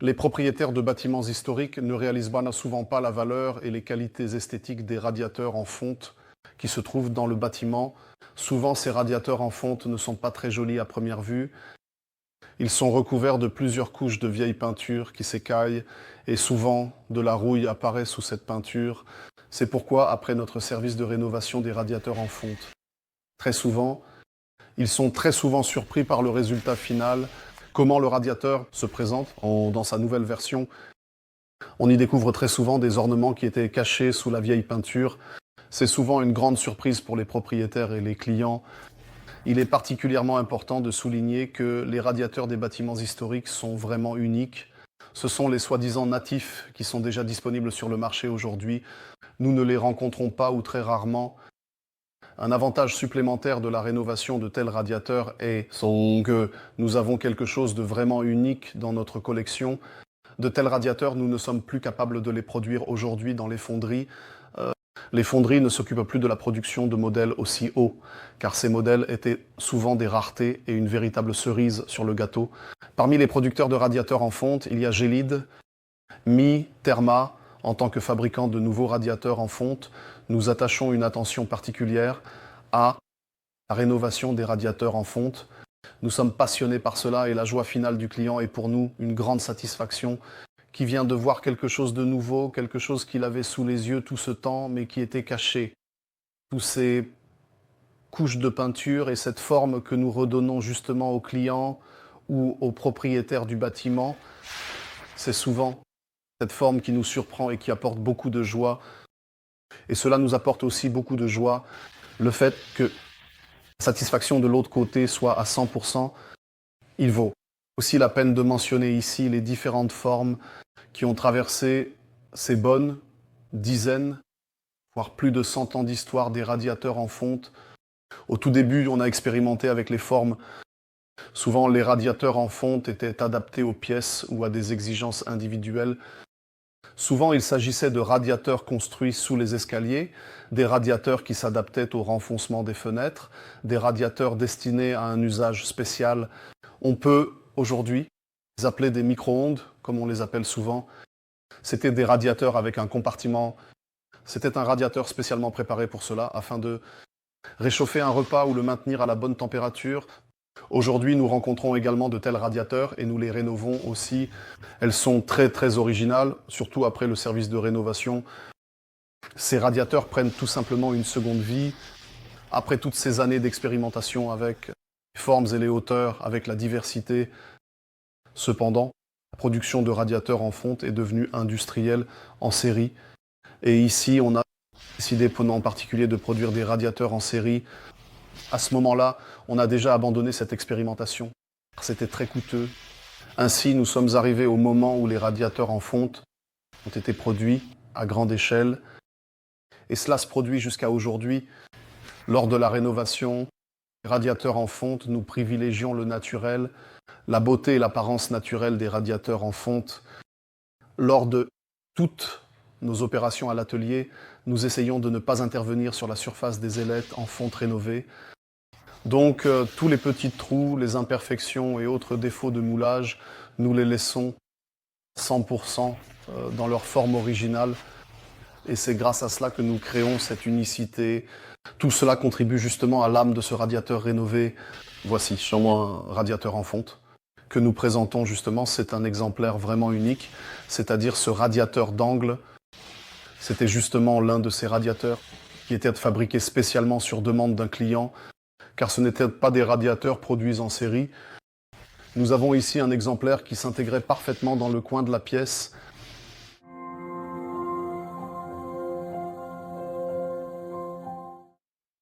Les propriétaires de bâtiments historiques ne réalisent souvent pas la valeur et les qualités esthétiques des radiateurs en fonte qui se trouvent dans le bâtiment. Souvent, ces radiateurs en fonte ne sont pas très jolis à première vue. Ils sont recouverts de plusieurs couches de vieille peinture qui s'écaillent et souvent de la rouille apparaît sous cette peinture. C'est pourquoi, après notre service de rénovation des radiateurs en fonte, ils sont très souvent surpris par le résultat final, comment le radiateur se présente dans sa nouvelle version. On y découvre très souvent des ornements qui étaient cachés sous la vieille peinture. C'est souvent une grande surprise pour les propriétaires et les clients. Il est particulièrement important de souligner que les radiateurs des bâtiments historiques sont vraiment uniques. Ce sont les soi-disant natifs qui sont déjà disponibles sur le marché aujourd'hui. Nous ne les rencontrons pas ou très rarement. Un avantage supplémentaire de la rénovation de tels radiateurs est que nous avons quelque chose de vraiment unique dans notre collection. De tels radiateurs, nous ne sommes plus capables de les produire aujourd'hui dans les fonderies. Les fonderies ne s'occupent plus de la production de modèles aussi hauts, car ces modèles étaient souvent des raretés et une véritable cerise sur le gâteau. Parmi les producteurs de radiateurs en fonte, il y a Gelid, Mi, Therma. En tant que fabricant de nouveaux radiateurs en fonte, nous attachons une attention particulière à la rénovation des radiateurs en fonte. Nous sommes passionnés par cela et la joie finale du client est pour nous une grande satisfaction qui vient de voir quelque chose de nouveau, quelque chose qu'il avait sous les yeux tout ce temps, mais qui était caché. Tous ces couches de peinture et cette forme que nous redonnons justement aux clients ou aux propriétaires du bâtiment, c'est souvent cette forme qui nous surprend et qui apporte beaucoup de joie. Et cela nous apporte aussi beaucoup de joie, le fait que la satisfaction de l'autre côté soit à 100%, il vaut aussi la peine de mentionner ici les différentes formes qui ont traversé ces bonnes dizaines, voire plus de 100 ans d'histoire des radiateurs en fonte. Au tout début, on a expérimenté avec les formes. Souvent, les radiateurs en fonte étaient adaptés aux pièces ou à des exigences individuelles. Souvent, il s'agissait de radiateurs construits sous les escaliers, des radiateurs qui s'adaptaient au renfoncement des fenêtres, des radiateurs destinés à un usage spécial. On peut aujourd'hui les appeler des micro-ondes, comme on les appelle souvent. C'était des radiateurs avec un compartiment. C'était un radiateur spécialement préparé pour cela, afin de réchauffer un repas ou le maintenir à la bonne température. Aujourd'hui, nous rencontrons également de tels radiateurs et nous les rénovons aussi. Elles sont très très originales, surtout après le service de rénovation. Ces radiateurs prennent tout simplement une seconde vie. Après toutes ces années d'expérimentation avec les formes et les hauteurs, avec la diversité, cependant, la production de radiateurs en fonte est devenue industrielle en série. Et ici, on a décidé en particulier de produire des radiateurs en série. À ce moment-là, on a déjà abandonné cette expérimentation. C'était très coûteux. Ainsi, nous sommes arrivés au moment où les radiateurs en fonte ont été produits à grande échelle. Et cela se produit jusqu'à aujourd'hui. Lors de la rénovation, les radiateurs en fonte, nous privilégions le naturel, la beauté et l'apparence naturelle des radiateurs en fonte. Lors de toutes nos opérations à l'atelier, nous essayons de ne pas intervenir sur la surface des ailettes en fonte rénovée. Donc, tous les petits trous, les imperfections et autres défauts de moulage, nous les laissons 100% dans leur forme originale. Et c'est grâce à cela que nous créons cette unicité. Tout cela contribue justement à l'âme de ce radiateur rénové. Voici, chez moi, un radiateur en fonte que nous présentons justement. C'est un exemplaire vraiment unique, c'est-à-dire ce radiateur d'angle. C'était justement l'un de ces radiateurs qui était fabriqué spécialement sur demande d'un client, car ce n'étaient pas des radiateurs produits en série. Nous avons ici un exemplaire qui s'intégrait parfaitement dans le coin de la pièce,